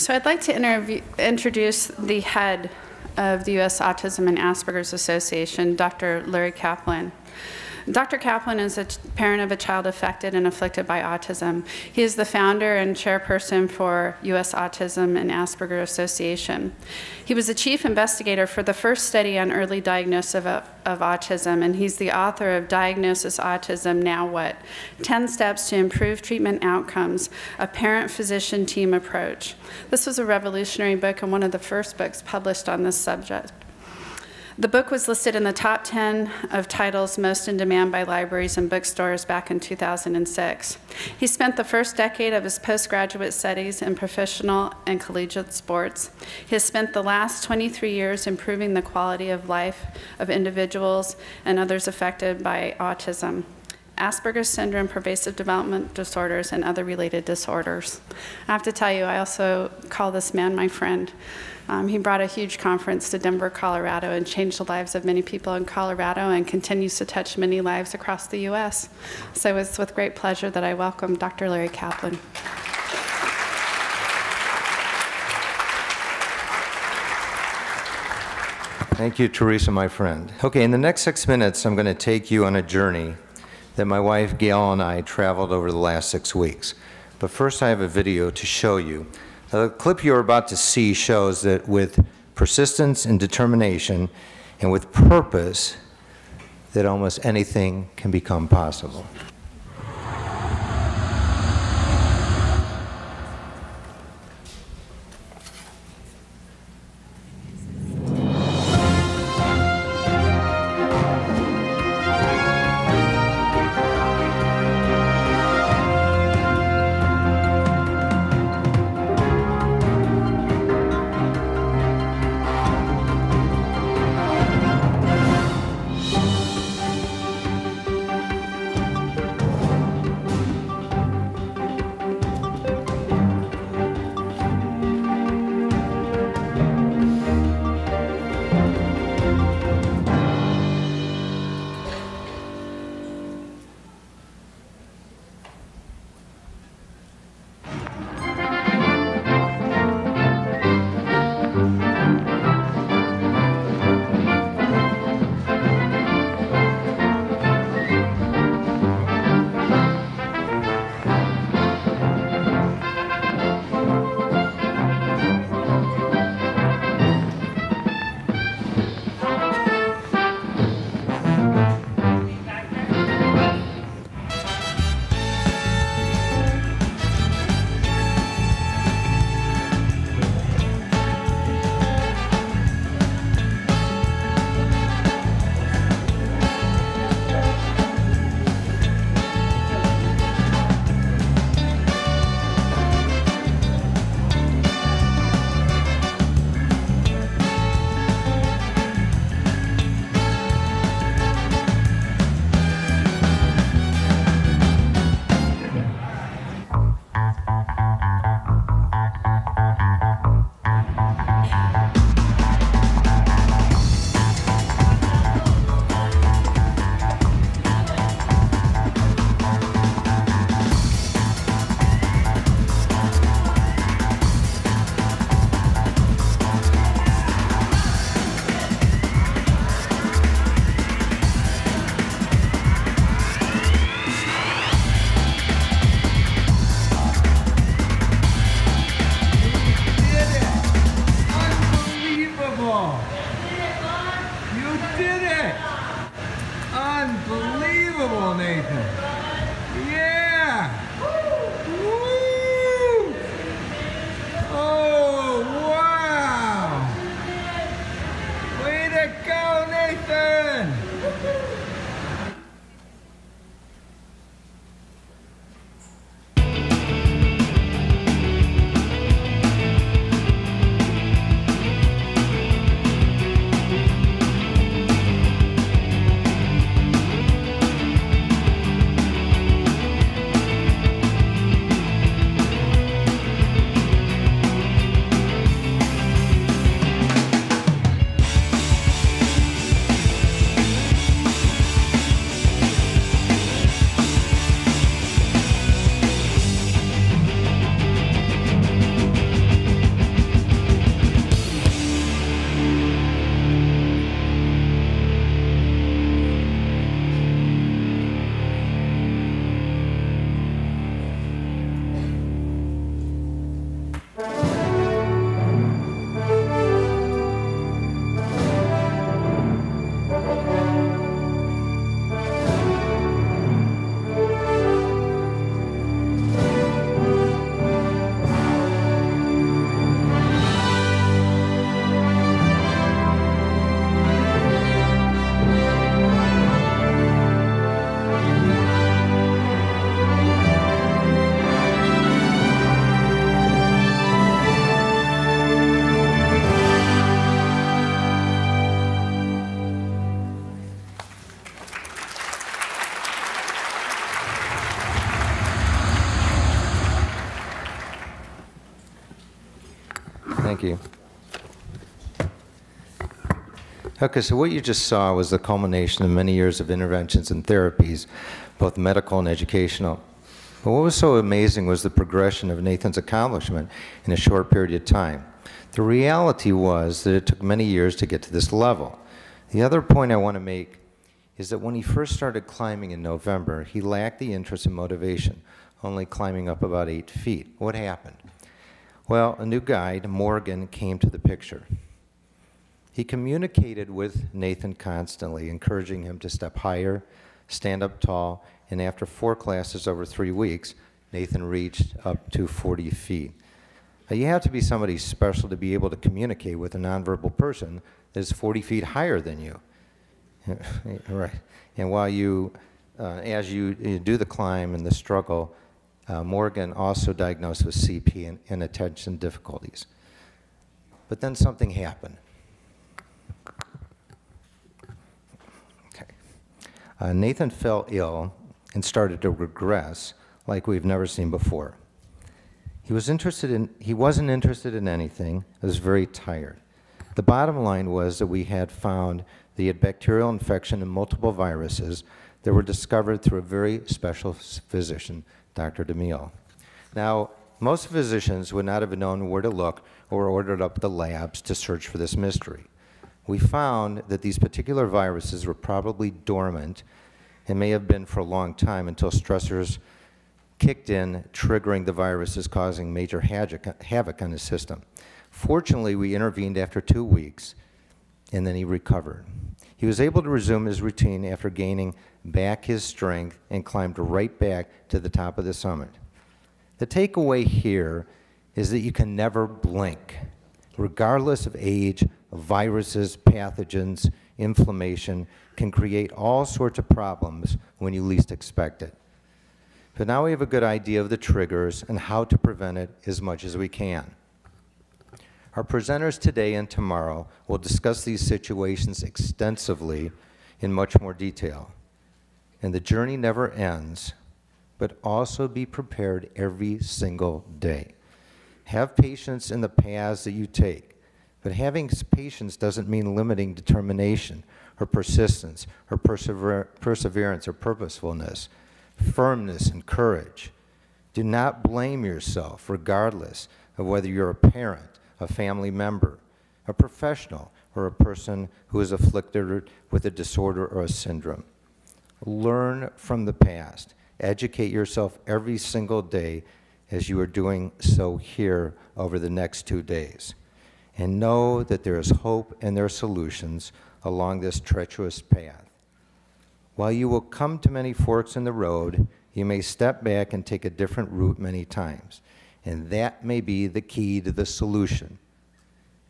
So I'd like to introduce the head of the US Autism and Asperger's Association, Dr. Larry Kaplan. Dr. Kaplan is a parent of a child affected and afflicted by autism. He is the founder and chairperson for US Autism and Asperger's Association. He was the chief investigator for the first study on early diagnosis of autism, and he's the author of Diagnosis Autism, Now What? 10 Steps to Improve Treatment Outcomes, a parent-physician team approach. This was a revolutionary book and one of the first books published on this subject. The book was listed in the top 10 of titles most in demand by libraries and bookstores back in 2006. He spent the first decade of his postgraduate studies in professional and collegiate sports. He has spent the last 23 years improving the quality of life of individuals and others affected by autism, Asperger's syndrome, pervasive development disorders, and other related disorders. I have to tell you, I also call this man my friend. He brought a huge conference to Denver, Colorado, and changed the lives of many people in Colorado and continues to touch many lives across the US. So it's with great pleasure that I welcome Dr. Larry Kaplan. Thank you, Teresa, my friend. Okay, in the next 6 minutes, I'm going to take you on a journey that my wife Gail and I traveled over the last 6 weeks. But first, I have a video to show you. The clip you're about to see shows that with persistence and determination and with purpose, that almost anything can become possible. Thank you. Okay, so what you just saw was the culmination of many years of interventions and therapies, both medical and educational. But what was so amazing was the progression of Nathan's accomplishment in a short period of time. The reality was that it took many years to get to this level. The other point I want to make is that when he first started climbing in November, he lacked the interest and motivation, only climbing up about 8 feet. What happened? Well, a new guide, Morgan, came to the picture. He communicated with Nathan constantly, encouraging him to step higher, stand up tall, and after 4 classes over 3 weeks, Nathan reached up to 40 feet. Now, you have to be somebody special to be able to communicate with a nonverbal person that is 40 feet higher than you. Right. And while you, as you do the climb and the struggle, Morgan also diagnosed with CP and attention difficulties. But then something happened. Okay. Nathan fell ill and started to regress like we've never seen before. He wasn't interested in anything. He was very tired. The bottom line was that we had found that he had bacterial infection and multiple viruses that were discovered through a very special physician, Dr. DeMille. Now, most physicians would not have known where to look or ordered up the labs to search for this mystery. We found that these particular viruses were probably dormant and may have been for a long time until stressors kicked in, triggering the viruses, causing major havoc on his system. Fortunately, we intervened after 2 weeks, and then he recovered. He was able to resume his routine after gaining back his strength and climbed right back to the top of the summit. The takeaway here is that you can never blink. Regardless of age, viruses, pathogens, inflammation can create all sorts of problems when you least expect it. But now we have a good idea of the triggers and how to prevent it as much as we can. Our presenters today and tomorrow will discuss these situations extensively in much more detail. And the journey never ends, but also be prepared every single day. Have patience in the paths that you take, but having patience doesn't mean limiting determination or persistence or perseverance or purposefulness, firmness and courage. Do not blame yourself regardless of whether you're a parent, a family member, a professional, or a person who is afflicted with a disorder or a syndrome. Learn from the past. Educate yourself every single day as you are doing so here over the next 2 days. And know that there is hope and there are solutions along this treacherous path. While you will come to many forks in the road, you may step back and take a different route many times. And that may be the key to the solution.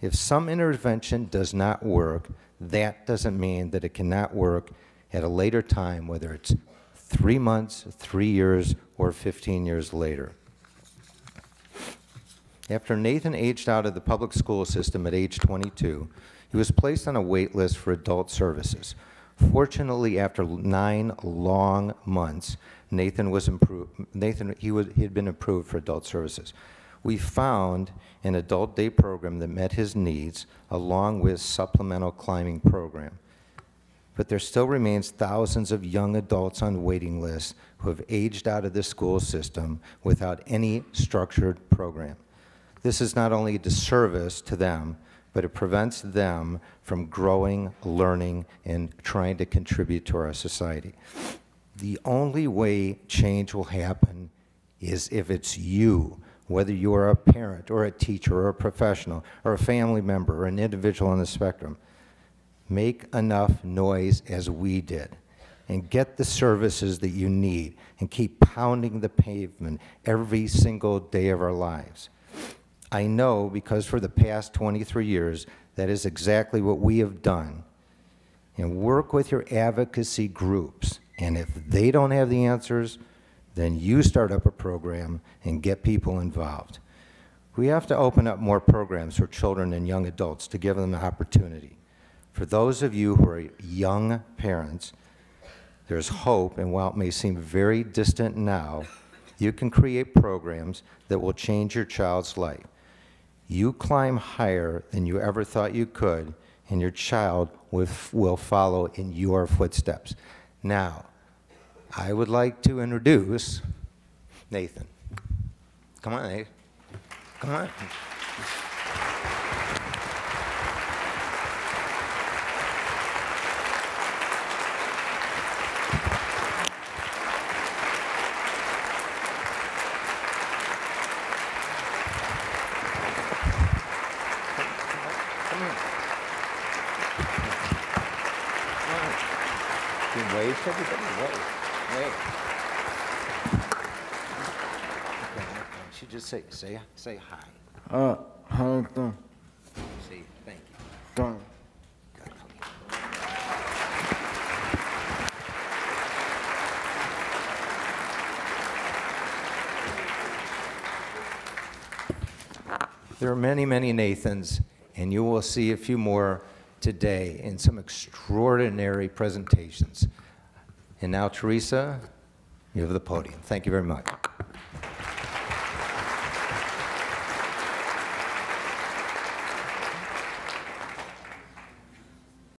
If some intervention does not work, that doesn't mean that it cannot work at a later time, whether it's 3 months, 3 years, or 15 years later. After Nathan aged out of the public school system at age 22, he was placed on a wait list for adult services. Fortunately, after 9 long months, he had been approved for adult services. We found an adult day program that met his needs, along with supplemental climbing program. But there still remains thousands of young adults on waiting lists who have aged out of the school system without any structured program. This is not only a disservice to them, but it prevents them from growing, learning, and trying to contribute to our society. The only way change will happen is if it's you whether you are a parent or a teacher or a professional or a family member or an individual on the spectrum. Make enough noise as we did and get the services that you need and keep pounding the pavement every single day of our lives. I know because for the past 23 years, that is exactly what we have done. And work with your advocacy groups. And if they don't have the answers, then you start up a program and get people involved. We have to open up more programs for children and young adults to give them the opportunity. For those of you who are young parents, there's hope, and while it may seem very distant now, you can create programs that will change your child's life. You climb higher than you ever thought you could, and your child will follow in your footsteps. Now, I would like to introduce Nathan. Come on, Nathan. Come on. Wave to everybody, wave. Okay. She just say hi. Hi. Say thank you. Done. There are many, many Nathans, and you will see a few more today in some extraordinary presentations. And now, Teresa, you have the podium. Thank you very much.